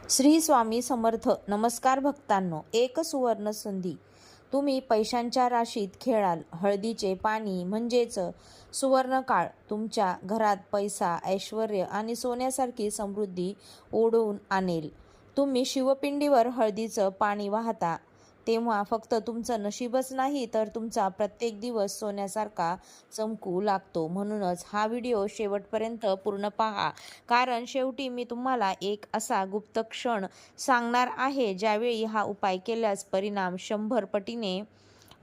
श्री स्वामी समर्थ. नमस्कार भक्तांनो. एक सुवर्ण संधी. तुम्ही पैशांच्या राशीत खेळाल. हळदीचे पाणी म्हणजेच सुवर्ण काळ तुमच्या घरात पैसा, ऐश्वर्य आणि सोन्यासारखी समृद्धी ओढवून आणेल. तुम्ही शिवपिंडीवर हळदीचं पाणी वाहता तेव्हा फक्त तुमचं नशीबच नाही तर तुमचा प्रत्येक दिवस सोन्यासारखा चमकू लागतो. म्हणूनच हा व्हिडिओ शेवटपर्यंत पूर्ण पहा, कारण शेवटी मी तुम्हाला एक असा गुप्त क्षण सांगणार आहे ज्यावेळी हा उपाय केल्यास परिणाम 100 पटीने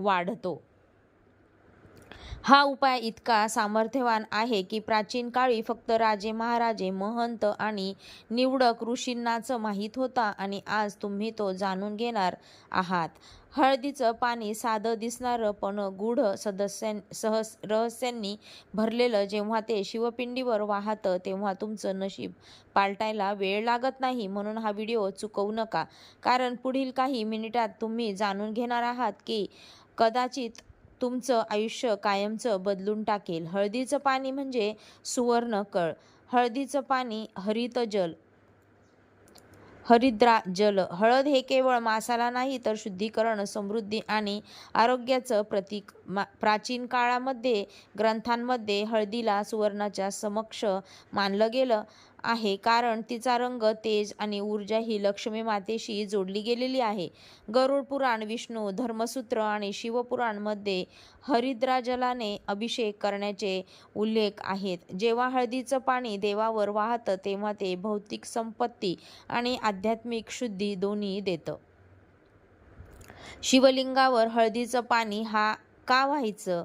वाढतो. हा उपाय इतका सामर्थ्यवान आहे की प्राचीन काळी फक्त राजे, महाराजे, महंत आणि निवडक ऋषींनाच माहीत होता आणि आज तुम्ही तो जाणून घेणार आहात. हळदीचं पाणी साधं दिसणारं पण गूढ रहस्यांनी भरलेलं जेव्हा ते शिवपिंडीवर वाहतं तेव्हा तुमचं नशीब पालटायला वेळ लागत नाही. म्हणून हा व्हिडिओ चुकवू नका, कारण पुढील काही मिनिटात तुम्ही जाणून घेणार आहात की कदाचित तुमचं आयुष्य कायमचं बदलून टाकेल. हळदीचं पाणी म्हणजे सुवर्ण कळ. हळदीचं पाणी हरित जल, हरिद्रा जल. हळद हे केवळ मसाला नाही तर शुद्धीकरण, समृद्धी आणि आरोग्याचं प्रतीक. प्राचीन काळामध्ये ग्रंथांमध्ये हळदीला सुवर्णाच्या समक्ष मानलं गेलं आहे, कारण तिचा रंग, तेज आणि ऊर्जा ही लक्ष्मी मातेशी जोडली गेलेली आहे. गरुड पुराण, विष्णू धर्मसूत्र आणि शिवपुराण मध्ये हरिद्राजलाने अभिषेक करण्याचे उल्लेख आहेत. जेव्हा हळदीचं पाणी देवावर वाहतं तेव्हा ते भौतिक संपत्ती आणि आध्यात्मिक शुद्धी दोन्ही देतं. शिवलिंगावर हळदीचं पाणी का व्हायचं?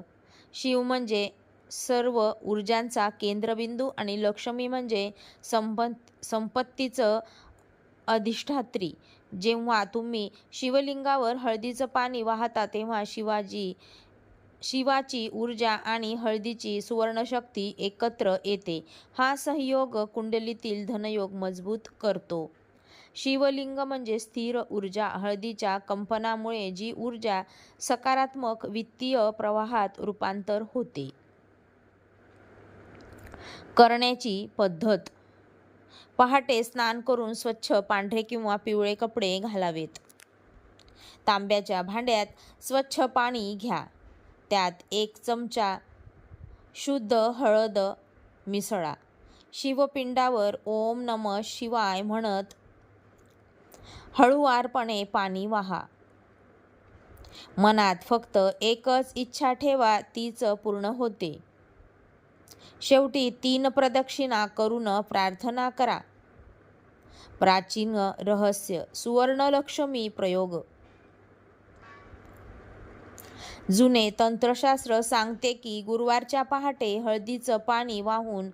शिव म्हणजे सर्व ऊर्जांचा केंद्रबिंदू आणि लक्ष्मी म्हणजे संपत्तीचं अधिष्ठात्री. जेव्हा तुम्ही शिवलिंगावर हळदीचं पाणी वाहता तेव्हा शिवाची ऊर्जा आणि हळदीची सुवर्णशक्ती एकत्र येते. हा सहयोग कुंडलीतील धनयोग मजबूत करतो. शिवलिंग म्हणजे स्थिर ऊर्जा. हळदीच्या कंपनामुळे जी ऊर्जा सकारात्मक वित्तीय प्रवाहात रूपांतर होते. करण्याची पद्धत: पहाटे स्नान करून स्वच्छ पांढरे किंवा पिवळे कपडे घालावेत. तांब्याच्या भांड्यात स्वच्छ पाणी घ्या. त्यात 1 चमचा शुद्ध हळद मिसळा. शिवपिंडावर ओम नमः शिवाय म्हणत हळुवारपणे पाणी वाहा. मनात फक्त एकच इच्छा ठेवा, तीच पूर्ण होते. शेवटी 3 प्रदक्षिणा करून प्रार्थना करा. प्राचीन रहस्य: सुवर्णलक्ष्मी प्रयोग. जुने तंत्रशास्त्र सांगते की गुरुवारच्या पहाटे हळदीचं पाणी वाहून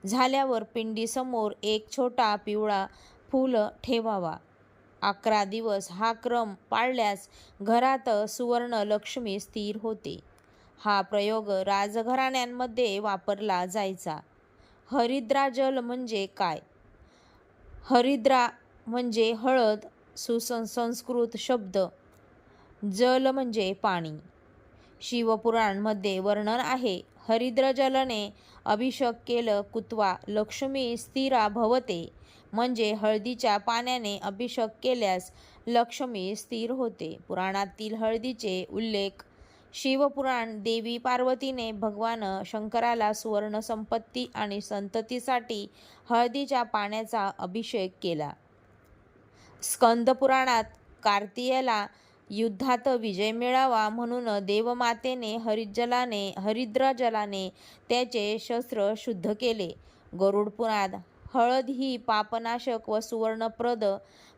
झाल्यावर पिंडीसमोर एक छोटा पिवळा फूल ठेवावा. 11 दिवस हा क्रम पाळल्यास घरात सुवर्ण लक्ष्मी स्थिर होते. हा प्रयोग राजघराण्यांमध्ये वापरला जायचा. हरिद्रा जल म्हणजे काय? हरिद्रा म्हणजे हळद, सुसंस्कृत शब्द. जल म्हणजे पाणी. शिवपुराण मध्ये वर्णन आहे, हरिद्रजलने अभिषेक केलं कुत्वा लक्ष्मी स्थिरा भवते. म्हणजे हळदीच्या पाण्याने अभिषेक केल्यास लक्ष्मी स्थिर होते. पुराणातील हळदीचे उल्लेख: शिवपुराण: देवी पार्वतीने भगवान शंकराला सुवर्ण संपत्ती आणि संततीसाठी हळदीच्या पाण्याचा अभिषेक केला. स्कंद पुराणात कार्तिकेयला युद्धात विजय मिळावा म्हणून देवमातेने हरिद्रजलाने त्याचे शस्त्र शुद्ध केले. गरुड पुराणात हळद ही पापनाशक व सुवर्णप्रद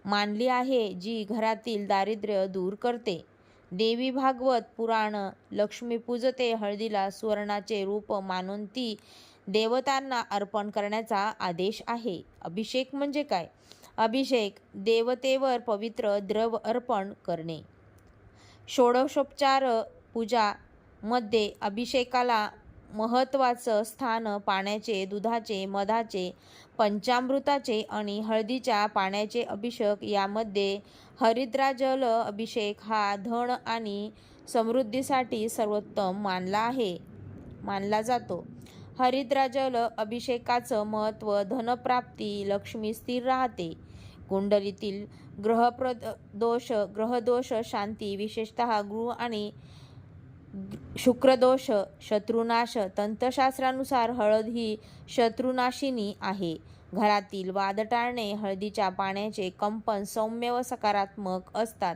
मानली आहे, जी घरातील दारिद्र्य दूर करते. देवी भागवत पुराण: लक्ष्मी पूजते हळदीला सुवर्णाचे रूप मानून ती देवतांना अर्पण करण्याचा आदेश आहे. अभिषेक म्हणजे काय? अभिषेक: देवतेवर पवित्र द्रव अर्पण करणे. षोडशोपचार पूजा मध्ये अभिषेकाला महत्त्वाचं स्थान पाण्याचे, दुधाचे, मधाचे, पंचामृताचे आणि हळदीच्या पाण्याचे अभिषेक यामध्ये हरिद्राजल अभिषेक हा धन आणि समृद्धीसाठी सर्वोत्तम मानला जातो. हरिद्राजल अभिषेकाचं महत्त्व: धनप्राप्ती, लक्ष्मी स्थिर राहते, कुंडलीतील ग्रहदोष शांती, विशेषतः गुरु आणि शुक्रदोष, शत्रुनाश. तंत्रशास्त्रानुसार हळद ही शत्रुनाशिनी आहे. घरातील वाद टाळणे. हळदीच्या पाण्याचे कंपन सौम्य व सकारात्मक असतात.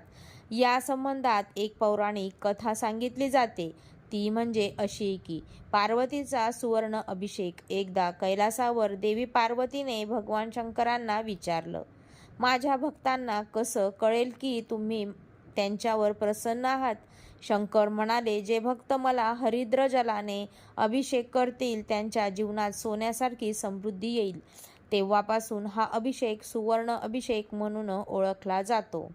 या संबंधात एक पौराणिक कथा सांगितली जाते. ती म्हणजे अशी की पार्वतीचा सुवर्ण अभिषेक. एकदा कैलासावर देवी पार्वतीने भगवान शंकरांना विचारलं, माझ्या भक्तांना कसं कळेल की तुम्ही त्यांच्यावर प्रसन्न आहात? शंकर म्हणाले, जे भक्त मला हरिद्र जलाने अभिषेक करतील त्यांच्या जीवनात सोन्यासारखी समृद्धी येईल. तेव्हापासून हा अभिषेक सुवर्ण अभिषेक म्हणून ओळखला जातो.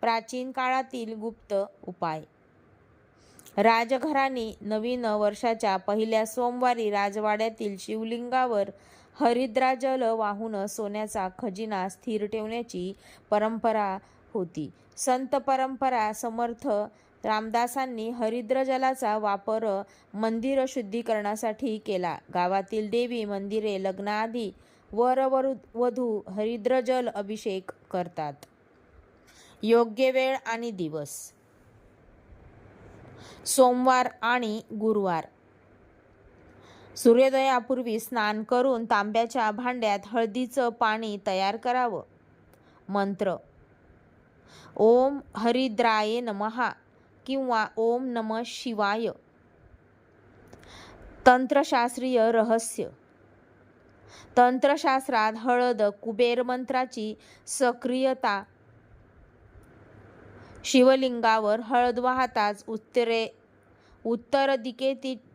प्राचीन काळातील गुप्त उपाय. राजघराणी नवीन वर्षाच्या पहिल्या सोमवारी राजवाड्यातील शिवलिंगावर हरिद्राजल वाहून सोन्याचा खजिना स्थिर ठेवण्याची परंपरा होती. संत परंपरा समर्थ रामदासांनी हरिद्र जलाचा वापर मंदिर शुद्धीकरणासाठी केला. गावातील देवी मंदिरे लग्नाआधी वर वधू हरिद्र जल अभिषेक करतात. योग्य वेळ आणि दिवस. सोमवार आणि गुरुवार. सूर्योदयापूर्वी स्नान करून तांब्याच्या भांड्यात हळदीचं पाणी तयार करावं. मंत्र: ओम हरिद्राय नमः किंवा ओम नमः शिवाय. तंत्रशास्त्रीय रहस्य. तंत्रशास्त्रात हळद कुबेर मंत्राची सक्रियता. शिवलिंगावर हळद वाहताच उत्तर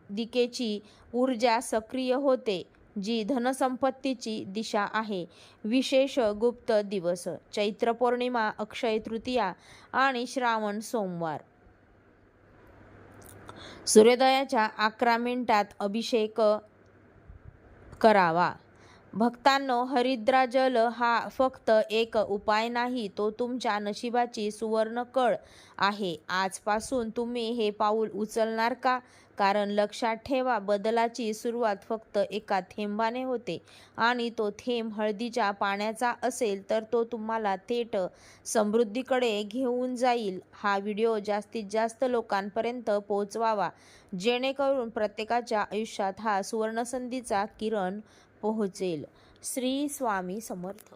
दिकेची ऊर्जा सक्रिय होते, जी धनसंपत्तीची दिशा आहे. विशेष गुप्त दिवस: चैत्र पौर्णिमा, अक्षय तृतीया आणि श्रावण सोमवार. सूर्योदयाच्या 11 मिनिटात अभिषेक करावा. भक्तांनो, हरिद्राजल हा फक्त एक उपाय नाही, तो तुमच्या नशिबाची सुवर्ण कळ आहे. आजपासून तुम्ही हे पाऊल उचलणार का? कारण लक्षात ठेवा, बदलाची सुरुवात फक्त एका थेंबाने होते आणि तो थेंब हळदीच्या पाण्याचा असेल तर तो तुम्हाला थेट समृद्धीकडे घेऊन जाईल. हा व्हिडिओ जास्तीत जास्त लोकांपर्यंत पोहोचवावा, जेणेकरून प्रत्येकाच्या आयुष्यात हा सुवर्णसंधीचा किरण पोहोचेल. श्री स्वामी समर्थ.